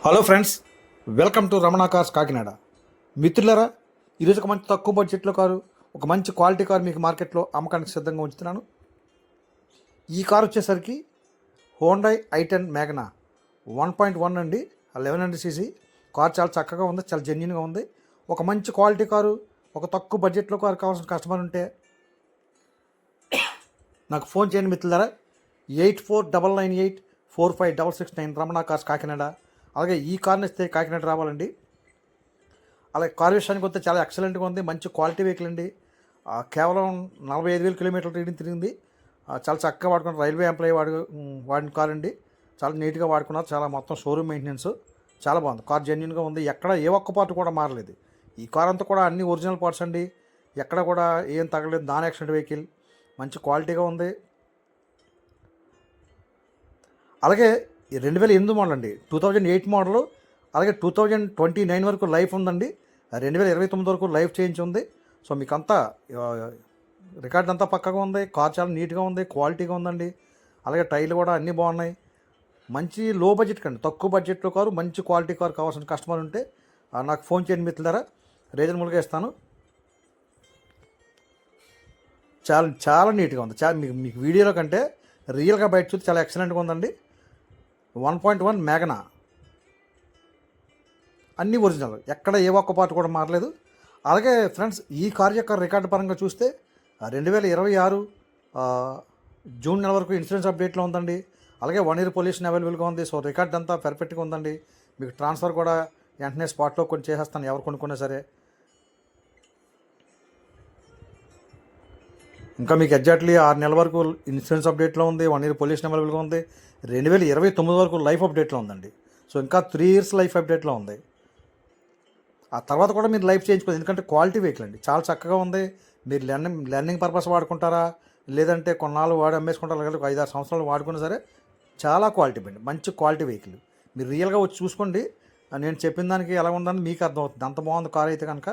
Hello friends, welcome to Ramana cars Kakinada. మిత్రులారా, ఈరోజు ఒక మంచి తక్కువ బడ్జెట్లో కారు, ఒక మంచి క్వాలిటీ కారు మీకు మార్కెట్లో అమ్మకానికి సిద్ధంగా ఉంచుతున్నాను. ఈ కారు వచ్చేసరికి హోండై i10 మ్యాగ్నా 1.1 అండి, 1100cc కారు. చాలా చక్కగా ఉంది, చాలా జెన్యున్గా ఉంది. ఒక మంచి క్వాలిటీ కారు, ఒక తక్కువ బడ్జెట్లో కారు కావాల్సిన కస్టమర్ ఉంటే నాకు ఫోన్ చేయండి మిత్రులారా. 8499845669 రమణ కార్స్ కాకినాడ. అలాగే ఈ కార్ని ఇస్తే కాకినాడ రావాలండి. అలాగే కార్ విషయానికి వస్తే చాలా ఎక్సలెంట్గా ఉంది, మంచి క్వాలిటీ వెహికల్ అండి. కేవలం 45,000 కిలోమీటర్ల రీడింగ్ తిరిగింది. చాలా చక్కగా వాడుకున్నారు. రైల్వే ఎంప్లాయీ వాడిన కార్ అండి. చాలా నీట్గా వాడుకున్నారు. చాలా మొత్తం షోరూమ్ మెయింటెనెన్స్ చాలా బాగుంది. కార్ జెన్యున్గా ఉంది, ఎక్కడ ఏ ఒక్క పార్ట్ కూడా మారలేదు. ఈ కార్ అంతా కూడా అన్ని ఒరిజినల్ పార్ట్స్ అండి, ఎక్కడ కూడా ఏం తగలేదు. నాన్ యాక్సిడెంట్ వెహికల్, మంచి క్వాలిటీగా ఉంది. అలాగే 2008 మోడల్ అండి, 2008 మోడల్. అలాగే 2029 వరకు లైఫ్ ఉందండి. 2029 వరకు లైఫ్ చేంజ్ ఉంది. సో మీకు అంతా రికార్డ్ అంతా పక్కగా ఉంది. కార్ చాలా నీట్గా ఉంది, క్వాలిటీగా ఉందండి. అలాగే టైర్లు కూడా అన్నీ బాగున్నాయి. మంచి లో బడ్జెట్ కండి, తక్కువ బడ్జెట్లో కారు, మంచి క్వాలిటీ కారు కావాల్సిన కస్టమర్ ఉంటే నాకు ఫోన్ చేయండి మిత్రులారా. రీజనబుల్గా ఇస్తాను. చాలా చాలా నీట్గా ఉంది. చాలా మీకు వీడియోలో కంటే రియల్గా బయట చూస్తే చాలా ఎక్సలెంట్గా ఉందండి. 1.1 మ్యాగ్నా, అన్నీ ఒరిజినల్, ఎక్కడ ఏ ఒక్క పార్ట్ కూడా మారలేదు. అలాగే ఫ్రెండ్స్, ఈ కార్ యొక్క రికార్డు పరంగా చూస్తే 2026 జూన్ నెల వరకు ఇన్సూరెన్స్ అప్డేట్లో ఉందండి. అలాగే 1 year పొల్యూషన్ అవైలబుల్గా ఉంది. సో రికార్డ్ అంతా పర్ఫెక్ట్గా ఉందండి. మీకు ట్రాన్స్ఫర్ కూడా వెంటనే స్పాట్లో కొన్ని చేసేస్తాను, ఎవరు కొనుక్కున్నా సరే. ఇంకా మీకు ఎగ్జాక్ట్లీ 6 నెలల వరకు ఇన్సూరెన్స్ అప్డేట్లో ఉంది. 1 year పొల్యూషన్ అవైలబుల్గా ఉంది. 2029 వరకు లైఫ్ అప్డేట్లో ఉందండి. సో ఇంకా 3 years లైఫ్ అప్డేట్లో ఉంది. ఆ తర్వాత కూడా మీరు లైఫ్ చేయించుకోవచ్చు, ఎందుకంటే క్వాలిటీ వెహికల్ అండి, చాలా చక్కగా ఉంది. మీరు లెర్నింగ్ పర్పస్ వాడుకుంటారా, లేదంటే కొన్నాళ్ళు అమ్మేసుకుంటారా, లేదా 5-6 సంవత్సరాలు వాడుకున్నా సరే చాలా క్వాలిటీ అండి, మంచి క్వాలిటీ వెహికల్. మీరు రియల్గా వచ్చి చూసుకోండి. నేను చెప్పిన దానికి ఎలా ఉందని మీకు అర్థమవుతుంది. అంత బాగుంది కార్ అయితే కనుక.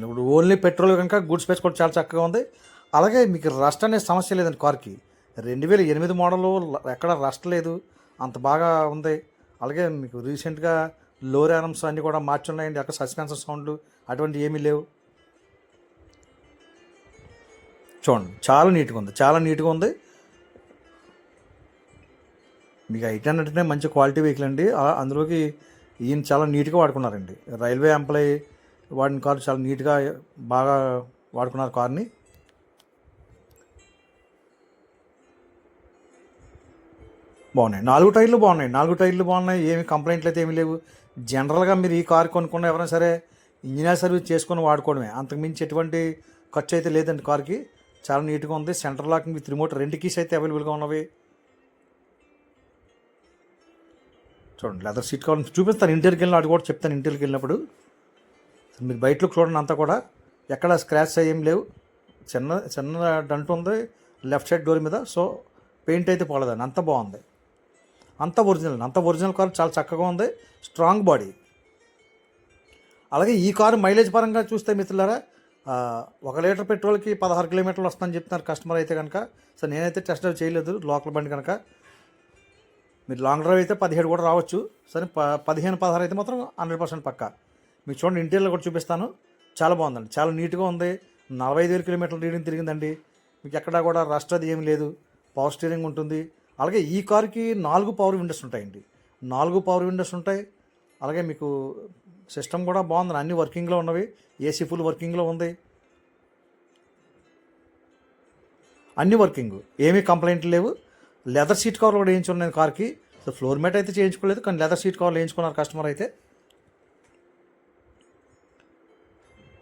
ఇప్పుడు ఓన్లీ పెట్రోల్ కనుక గుడ్ స్పేస్ కూడా చాలా చక్కగా ఉంది. అలాగే మీకు రస్ట్ అనే సమస్య లేదండి కార్కి. 2008 మోడలు, ఎక్కడ రస్ట్ లేదు, అంత బాగా ఉంది. అలాగే మీకు రీసెంట్గా లోర్ యారమ్స్ అన్నీ కూడా మార్చున్నాయండి. అక్కడ సస్పెన్షన్ సౌండ్లు అటువంటి ఏమీ లేవు. చూడండి, చాలా నీట్గా ఉంది, చాలా నీట్గా ఉంది. మీకు i10 అంటేనే మంచి క్వాలిటీ వెహికల్ అండి. అందులోకి ఈయన చాలా నీట్గా వాడుకున్నారండి. రైల్వే ఎంప్లాయీ వాడిన కారు, చాలా నీట్గా బాగా వాడుకున్నారు కార్ని. బాగున్నాయి, 4 టైర్లు బాగున్నాయి, 4 టైర్లు బాగున్నాయి. ఏమి కంప్లైంట్లు అయితే ఏమీ లేవు. జనరల్గా మీరు ఈ కారు కొనుక్కున్న ఎవరైనా సరే ఇంజనీర్ సర్వీస్ చేసుకొని వాడుకోవడమే, అంతకుమించి ఎటువంటి ఖర్చు అయితే లేదండి కార్కి. చాలా నీట్గా ఉంది. Centre locking with remote 2 keys అయితే అవైలబుల్గా ఉన్నవి. చూడండి, లెదర్ సీట్ కావాలి చూపిస్తాను. ఇంటీరియర్కి వెళ్ళిన అది కూడా చెప్తాను. ఇంటీరియర్కి వెళ్ళినప్పుడు మీరు బయటలోకి చూడండి, అంతా కూడా ఎక్కడ స్క్రాచ్ ఏం లేవు. చిన్న చిన్న డంట్ ఉంది లెఫ్ట్ సైడ్ డోర్ మీద. సో పెయింట్ అయితే పోలేదండి, అంత బాగుంది. అంత ఒరిజినల్ కారు, చాలా చక్కగా ఉంది, స్ట్రాంగ్ బాడీ. అలాగే ఈ కారు మైలేజ్ పరంగా చూస్తే మిత్రులారా, 1 లీటర్ పెట్రోల్కి 16 కిలోమీటర్లు వస్తుందని చెప్తున్నారు కస్టమర్ అయితే కనుక. సో నేనైతే టెస్ట్ డ్రైవ్ చేయలేదు, లోకల్ బండి కనుక. మీరు లాంగ్ డ్రైవ్ అయితే 17 కూడా రావచ్చు. సరే 15-16 అయితే మాత్రం 100% పక్కా. మీకు చూడండి, ఇంటీరియర్ కూడా చూపిస్తాను. చాలా బాగుందండి, చాలా నీట్గా ఉంది. 45,000 కిలోమీటర్ల రీడింగ్ తిరిగిందండి. మీకు ఎక్కడా కూడా రస్ట్ అది ఏమి లేదు. పవర్ స్టీరింగ్ ఉంటుంది. అలాగే ఈ కార్కి 4 పవర్ విండోస్ ఉంటాయండి, 4 పవర్ విండోస్ ఉంటాయి. అలాగే మీకు సిస్టమ్ కూడా బాగుంది, అన్ని వర్కింగ్లో ఉన్నవి. ఏసీ ఫుల్ వర్కింగ్లో ఉంది, అన్ని వర్కింగ్, ఏమీ కంప్లైంట్లు లేవు. లెదర్ సీట్ కవర్లు కూడా వేయించున్నాయి కార్కి. సో ఫ్లోర్ మ్యాట్ అయితే చేయించుకోలేదు, కానీ లెదర్ సీట్ కవర్లు వేయించుకున్నారు కస్టమర్ అయితే.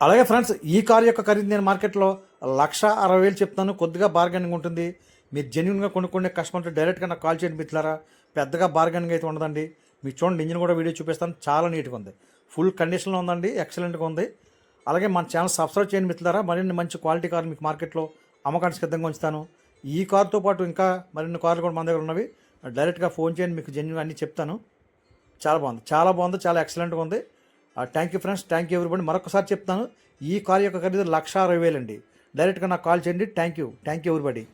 అలాగే ఫ్రెండ్స్, ఈ కార్ యొక్క ఖరీదు నేను మార్కెట్లో 1,60,000 చెప్తాను. కొద్దిగా బార్గెనింగ్ ఉంటుంది. మీరు జెన్యున్గా కొనుక్కునే కస్టమర్ డైరెక్ట్గా నాకు కాల్ చేయండి మిత్రులారా. పెద్దగా బార్గెనింగ్ అయితే ఉండదండి. మీకు చూడండి, ఇంజిన్ కూడా వీడియో చూపిస్తాను. చాలా నీట్గా ఉంది, ఫుల్ కండిషన్లో ఉందండి, ఎక్సలెంట్గా ఉంది. అలాగే మన ఛానల్ సబ్స్క్రైబ్ చేయండి మిత్రులారా. మరిన్ని మంచి క్వాలిటీ కార్లు మీకు మార్కెట్లో అమ్మకానికి సిద్ధంగా ఉంచుతాను. ఈ కార్తో పాటు ఇంకా మరిన్ని కార్లు కూడా మన దగ్గర ఉన్నవి. డైరెక్ట్గా ఫోన్ చేయండి, మీకు జెన్యున్గా అన్నీ చెప్తాను. చాలా బాగుంది, చాలా బాగుంది, చాలా ఎక్సలెంట్గా ఉంది. Thank you friends, thank you everybody. మరొకసారి చెప్తాను, ఈ కార్ యొక్క ఖరీదు 1,60,000 అండి. డైరెక్ట్గా నాకు కాల్ చేయండి. Thank you everybody.